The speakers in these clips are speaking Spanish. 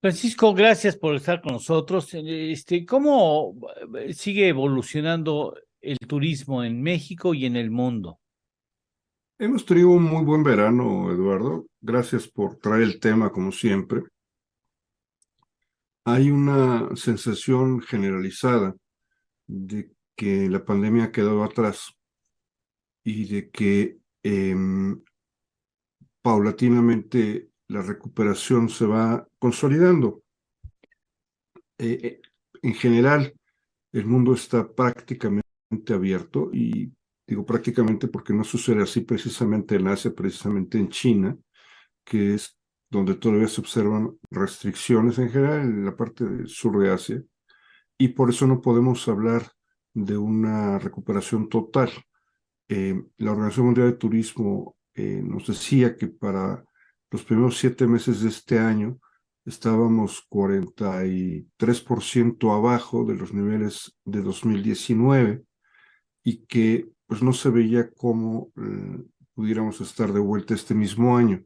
Francisco, gracias por estar con nosotros. ¿Cómo sigue evolucionando el turismo en México y en el mundo? Hemos tenido un muy buen verano, Eduardo. Gracias por traer el tema, como siempre. Hay una sensación generalizada de que la pandemia ha quedado atrás y de que paulatinamente la recuperación se va consolidando. Eh, eh, en general, el mundo está prácticamente abierto y digo prácticamente porque no sucede así precisamente en Asia, precisamente en China, que es donde todavía se observan restricciones en general en la parte del sur de Asia, y por eso no podemos hablar de una recuperación total. La Organización Mundial de Turismo nos decía que para los primeros 7 meses de este año estábamos 43% abajo de los niveles de 2019 y que pues no se veía cómo pudiéramos estar de vuelta este mismo año.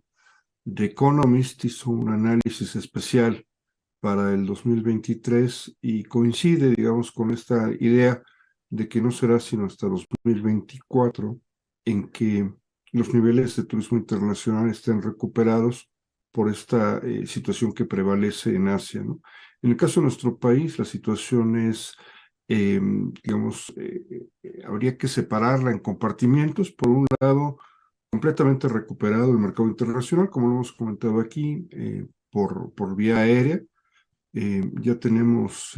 The Economist hizo un análisis especial para el 2023 y coincide, digamos, con esta idea de que no será sino hasta 2024 en que los niveles de turismo internacional estén recuperados por esta situación que prevalece en Asia, ¿no? En el caso de nuestro país, la situación es, digamos, habría que separarla en compartimientos. Por un lado, completamente recuperado el mercado internacional, como lo hemos comentado aquí, por vía aérea. Ya tenemos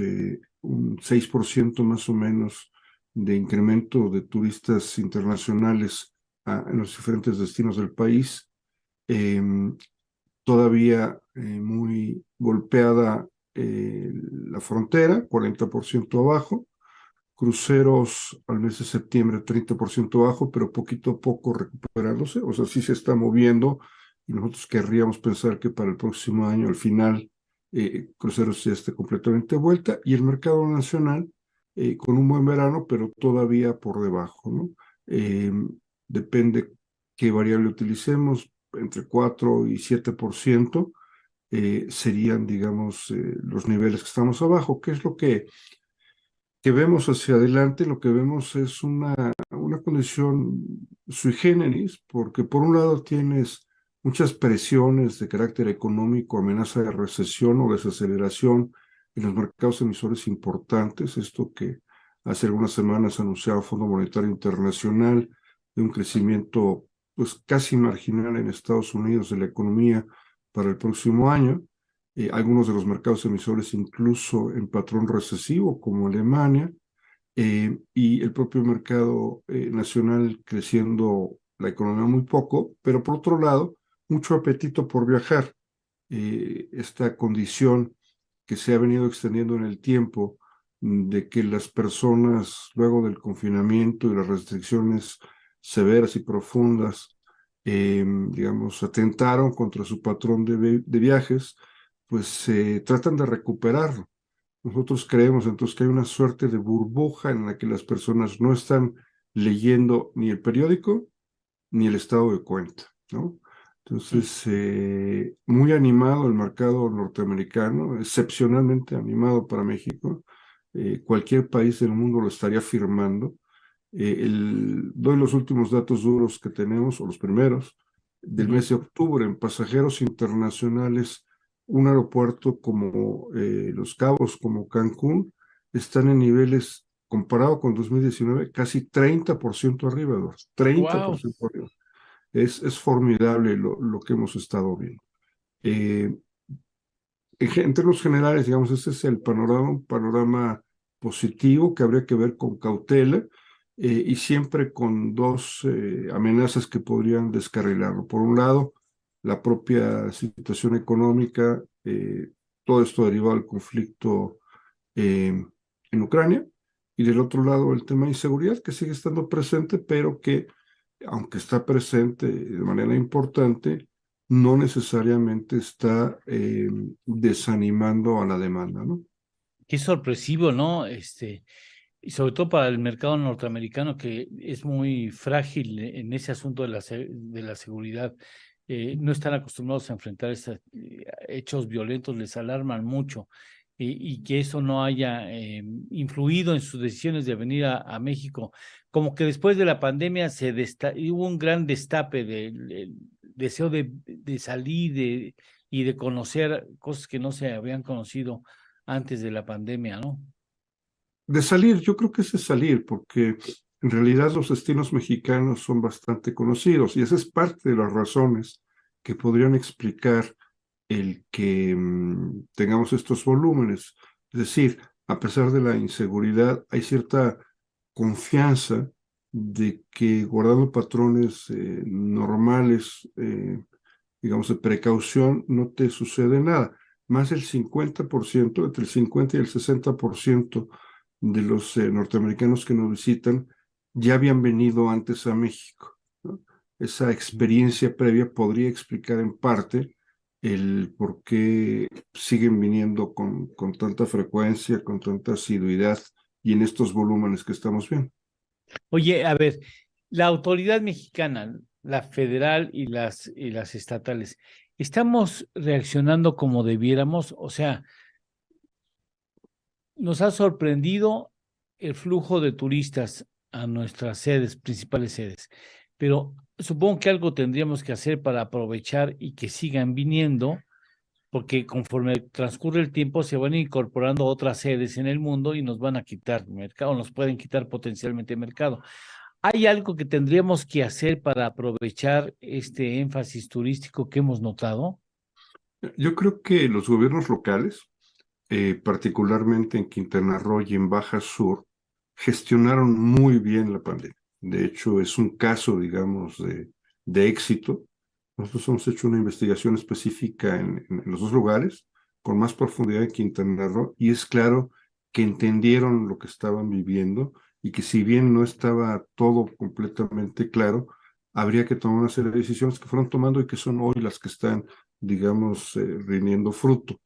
un 6% más o menos de incremento de turistas internacionales en los diferentes destinos del país. Eh, Todavía muy golpeada la frontera, 40% abajo. Cruceros al mes de septiembre 30% bajo, pero poquito a poco recuperándose, o sea, sí se está moviendo y nosotros querríamos pensar que para el próximo año, al final, cruceros ya esté completamente vuelta y el mercado nacional con un buen verano, pero todavía por debajo, ¿no? Eh, Depende qué variable utilicemos, entre 4 y 7% serían, digamos, los niveles que estamos abajo. ¿Qué es lo que vemos hacia adelante? Lo que vemos es una condición sui generis, porque por un lado tienes muchas presiones de carácter económico, amenaza de recesión o desaceleración en los mercados emisores importantes, esto que hace algunas semanas anunciaba el Fondo Monetario Internacional de un crecimiento pues casi marginal en Estados Unidos de la economía para el próximo año. Algunos de los mercados emisores incluso en patrón recesivo, como Alemania, y el propio mercado nacional creciendo la economía muy poco, pero por otro lado, mucho apetito por viajar. Esta condición que se ha venido extendiendo en el tiempo de que las personas, luego del confinamiento y las restricciones severas y profundas, digamos, atentaron contra su patrón de viajes, pues tratan de recuperarlo. Nosotros creemos entonces que hay una suerte de burbuja en la que las personas no están leyendo ni el periódico ni el estado de cuenta, ¿no? Mm. Entonces, muy animado el mercado norteamericano, excepcionalmente animado para México. Cualquier país del mundo lo estaría firmando. Doy los últimos datos duros que tenemos, o los primeros, del Ujú. mes de octubre en pasajeros internacionales. Un aeropuerto como Los Cabos, como Cancún, están en niveles, comparado con 2019, casi 30% arriba, Eduardo, treinta por Wow. ciento arriba. Es formidable lo que hemos estado viendo. Eh, en términos generales, digamos, este es el panorama, un panorama positivo que habría que ver con cautela y siempre con dos amenazas que podrían descarrilarlo. Por un lado, la propia situación económica, todo esto derivado del conflicto en Ucrania, y del otro lado el tema de inseguridad que sigue estando presente, pero que, aunque está presente de manera importante, no necesariamente está desanimando a la demanda, ¿no? Qué sorpresivo, ¿no? Y sobre todo para el mercado norteamericano, que es muy frágil en ese asunto de la seguridad. no están acostumbrados a enfrentar estos hechos violentos, les alarman mucho. Y que eso no haya influido en sus decisiones de venir a México. Como que después de la pandemia hubo un gran destape del deseo de salir y de conocer cosas que no se habían conocido antes de la pandemia, ¿no? De salir, yo creo que es de salir, porque en realidad los destinos mexicanos son bastante conocidos y esa es parte de las razones que podrían explicar el que tengamos estos volúmenes. Es decir, a pesar de la inseguridad, hay cierta confianza de que guardando patrones normales, digamos, de precaución, no te sucede nada. Más del 50%, entre el 50 y el 60% de los norteamericanos que nos visitan ya habían venido antes a México, ¿no? Esa experiencia previa podría explicar en parte el por qué siguen viniendo con tanta frecuencia, con tanta asiduidad y en estos volúmenes que estamos viendo. Oye, a ver, la autoridad mexicana, la federal y las estatales, ¿estamos reaccionando como debiéramos? O sea, nos ha sorprendido el flujo de turistas a nuestras sedes, principales sedes, pero supongo que algo tendríamos que hacer para aprovechar y que sigan viniendo, porque conforme transcurre el tiempo se van incorporando otras sedes en el mundo y nos van a quitar mercado, nos pueden quitar potencialmente mercado. ¿Hay algo que tendríamos que hacer para aprovechar este énfasis turístico que hemos notado? Yo creo que los gobiernos locales, particularmente en Quintana Roo y en Baja Sur, gestionaron muy bien la pandemia. De hecho, es un caso, digamos, de éxito. Nosotros hemos hecho una investigación específica en los dos lugares, con más profundidad en Quintana Roo, y es claro que entendieron lo que estaban viviendo y que si bien no estaba todo completamente claro, habría que tomar una serie de decisiones que fueron tomando y que son hoy las que están, digamos, rindiendo fruto.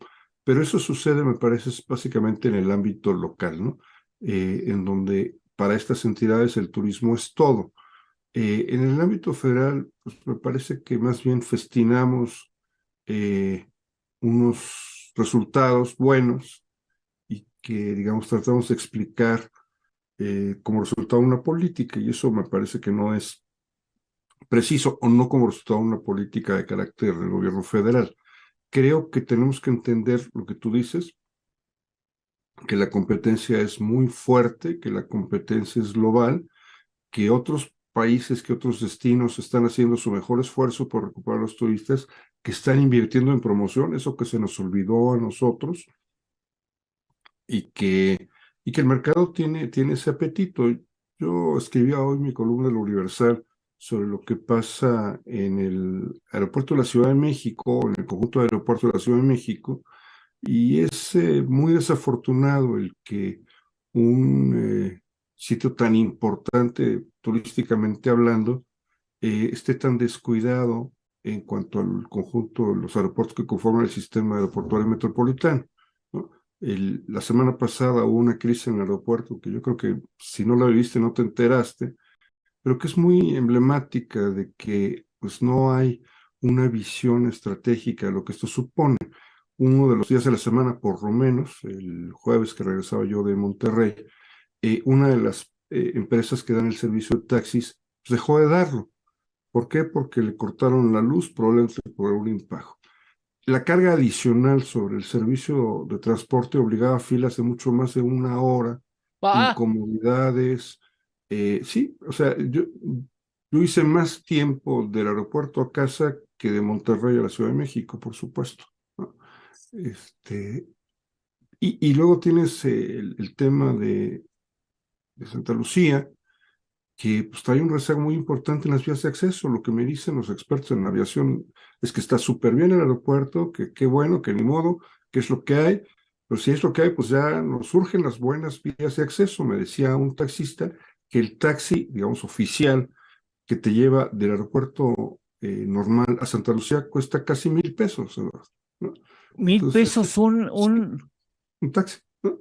Pero eso sucede, me parece, es básicamente en el ámbito local, ¿no? En donde para estas entidades el turismo es todo. En el ámbito federal, pues me parece que más bien festinamos eh, unos resultados buenos y que, digamos, tratamos de explicar como resultado una política, y eso me parece que no es preciso o no como resultado de una política de carácter del gobierno federal. Creo que tenemos que entender lo que tú dices, que la competencia es muy fuerte, que la competencia es global, que otros países, que otros destinos están haciendo su mejor esfuerzo por recuperar a los turistas, que están invirtiendo en promoción, eso que se nos olvidó a nosotros, y que el mercado tiene ese apetito. Yo escribía hoy mi columna del Universal sobre lo que pasa en el aeropuerto de la Ciudad de México, en el conjunto de aeropuertos de la Ciudad de México, y es muy desafortunado el que un sitio tan importante turísticamente hablando esté tan descuidado en cuanto al conjunto de los aeropuertos que conforman el sistema aeroportuario metropolitano, ¿no? La semana pasada hubo una crisis en el aeropuerto que yo creo que si no la viviste no te enteraste, pero que es muy emblemática de que pues no hay una visión estratégica de lo que esto supone. Uno de los días de la semana, por lo menos, el jueves que regresaba yo de Monterrey, una de las empresas que dan el servicio de taxis pues, dejó de darlo. ¿Por qué? Porque le cortaron la luz, probablemente por un impago. La carga adicional sobre el servicio de transporte obligaba a filas de mucho más de una hora, ¡Ah! incomodidades. Sí, o sea, yo hice más tiempo del aeropuerto a casa que de Monterrey a la Ciudad de México, por supuesto, ¿no? Este, y luego tienes el tema de Santa Lucía, que pues, trae un rezago muy importante en las vías de acceso. Lo que me dicen los expertos en aviación es que está súper bien el aeropuerto, que qué bueno, que ni modo, que es lo que hay. Pero si es lo que hay, pues ya nos surgen las buenas vías de acceso. Me decía un taxista que el taxi, digamos, oficial, que te lleva del aeropuerto normal a Santa Lucía cuesta casi 1,000 pesos, ¿no? Mil Entonces, pesos un taxi, ¿no?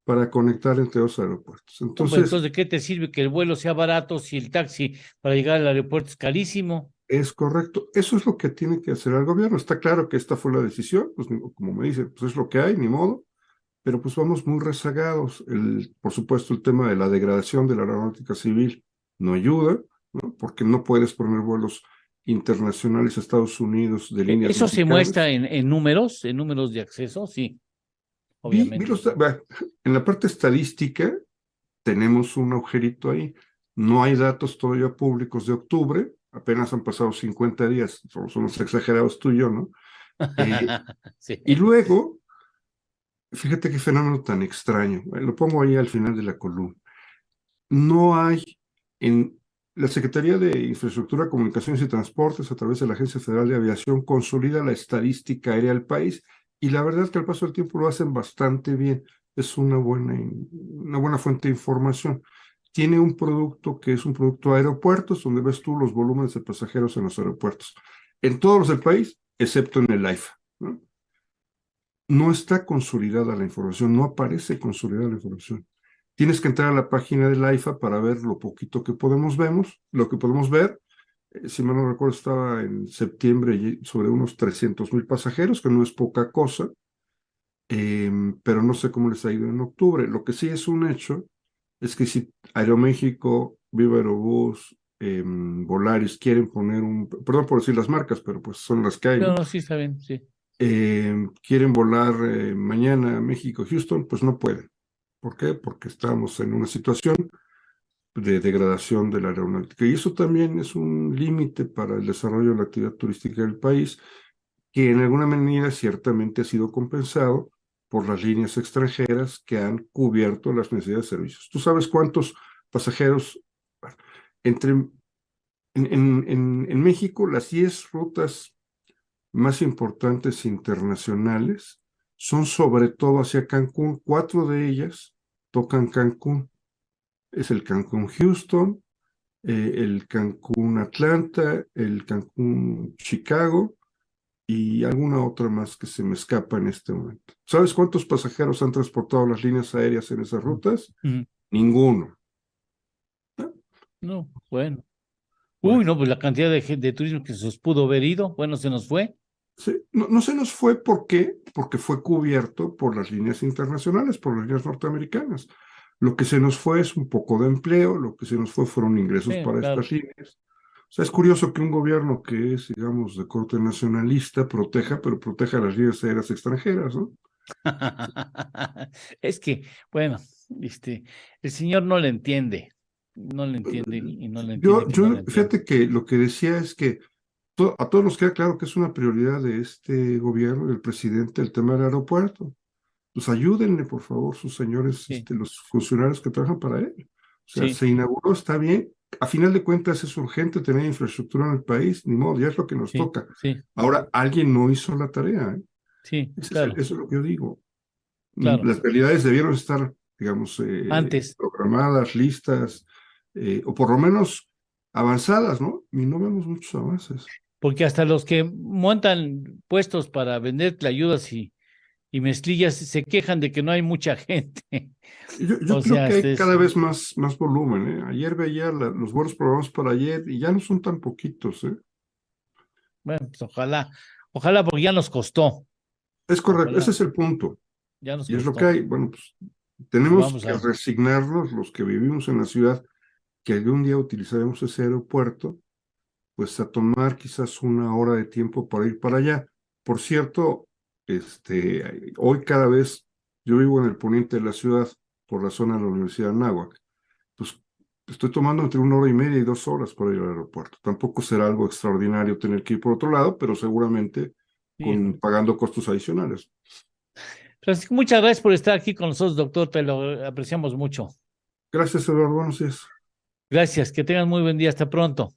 Para conectar entre dos aeropuertos. No, pues Entonces, entonces, ¿de qué te sirve que el vuelo sea barato si el taxi para llegar al aeropuerto es carísimo? Es correcto. Eso es lo que tiene que hacer el gobierno. Está claro que esta fue la decisión, pues como me dice, pues es lo que hay, ni modo, pero pues vamos muy rezagados. Por supuesto, el tema de la degradación de la aeronáutica civil no ayuda, ¿no? Porque no puedes poner vuelos internacionales a Estados Unidos de líneas Eso se muestra mexicanas. en números de acceso, sí, Vi obviamente. en la parte estadística tenemos un agujerito ahí. No hay datos todavía públicos de octubre, apenas han pasado 50 días, somos unos exagerados tú y yo, ¿no? Eh, Sí. y luego, fíjate qué fenómeno tan extraño, lo pongo ahí al final de la columna. No hay en la Secretaría de Infraestructura, Comunicaciones y Transportes, a través de la Agencia Federal de Aviación, consolida la estadística aérea del país y la verdad es que al paso del tiempo lo hacen bastante bien. Es una buena fuente de información. Tiene un producto que es un producto de aeropuertos, donde ves tú los volúmenes de pasajeros en los aeropuertos. En todos los del país, excepto en el AIFA, ¿no? No está consolidada la información, no aparece consolidada la información. Tienes que entrar a la página del AIFA para ver lo poquito que lo que podemos ver. Si mal no recuerdo, estaba en septiembre sobre unos 300,000 pasajeros, que no es poca cosa, pero no sé cómo les ha ido en octubre. Lo que sí es un hecho es que si Aeroméxico, Viva Aerobús, Volaris quieren poner perdón por decir las marcas, pero pues son las que hay, No, ¿no? no, sí está bien, sí. Quieren volar mañana a México, Houston, pues no pueden. ¿Por qué? Porque estamos en una situación de degradación de la aeronáutica. Y eso también es un límite para el desarrollo de la actividad turística del país, que en alguna medida ciertamente ha sido compensado por las líneas extranjeras que han cubierto las necesidades de servicios. ¿Tú sabes cuántos pasajeros entre en México, las 10 rutas más importantes internacionales son sobre todo hacia Cancún? 4 de ellas tocan Cancún. Es el Cancún Houston, el Cancún Atlanta, el Cancún Chicago y alguna otra más que se me escapa en este momento. ¿Sabes cuántos pasajeros han transportado las líneas aéreas en esas rutas? Ujú. Ninguno. ¿No? No, bueno. Uy, Bueno, no, pues la cantidad de turismo que se nos pudo haber ido, bueno, se nos fue. sí, no se nos fue. ¿Por qué? Porque fue cubierto por las líneas internacionales, por las líneas norteamericanas. Lo que se nos fue es un poco de empleo, lo que se nos fue fueron ingresos Sí, para claro. estas líneas. O sea, es curioso que un gobierno que es, digamos, de corte nacionalista proteja, pero proteja las líneas aéreas extranjeras, ¿no? Es que, bueno, el señor no le entiende, no le entiende y no le entiende que no le entiende. Fíjate que lo que decía es que a todos nos queda claro que es una prioridad de este gobierno, del presidente, el tema del aeropuerto. Pues ayúdenle, por favor, sus señores, Sí, los funcionarios que trabajan para él. O sea, sí, se inauguró, está bien. A final de cuentas es urgente tener infraestructura en el país, ni modo, ya es lo que nos sí, toca. sí, Ahora, alguien no hizo la tarea, ¿eh? sí, Eso claro, es lo que yo digo. claro. Las realidades debieron estar, digamos, Antes, programadas, listas, o por lo menos avanzadas, ¿no? Y no vemos muchos avances. porque hasta los que montan puestos para vender ayudas y mezclillas se quejan de que no hay mucha gente. Yo O creo sea, que hay cada vez más volumen, ¿eh? Ayer veía los vuelos programados para ayer y ya no son tan poquitos, ¿eh? bueno, pues ojalá porque ya nos costó, Es correcto, ese ojalá, es el punto. ya nos Y es lo que costó. hay. Bueno, pues Pues tenemos vamos que a, resignarnos los que vivimos en la ciudad, que algún día utilizaremos ese aeropuerto, pues a tomar quizás una hora de tiempo para ir para allá. Por cierto, hoy cada vez, yo vivo en el poniente de la ciudad, por la zona de la Universidad de Anáhuac, pues estoy tomando entre 1 hora y media y 2 horas para ir al aeropuerto. Tampoco será algo extraordinario tener que ir por otro lado, pero seguramente sí, ¿no? pagando costos adicionales. Francisco, muchas gracias por estar aquí con nosotros, doctor, te lo apreciamos mucho. Gracias, Eduardo. Buenos días. Gracias, que tengan muy buen día, hasta pronto.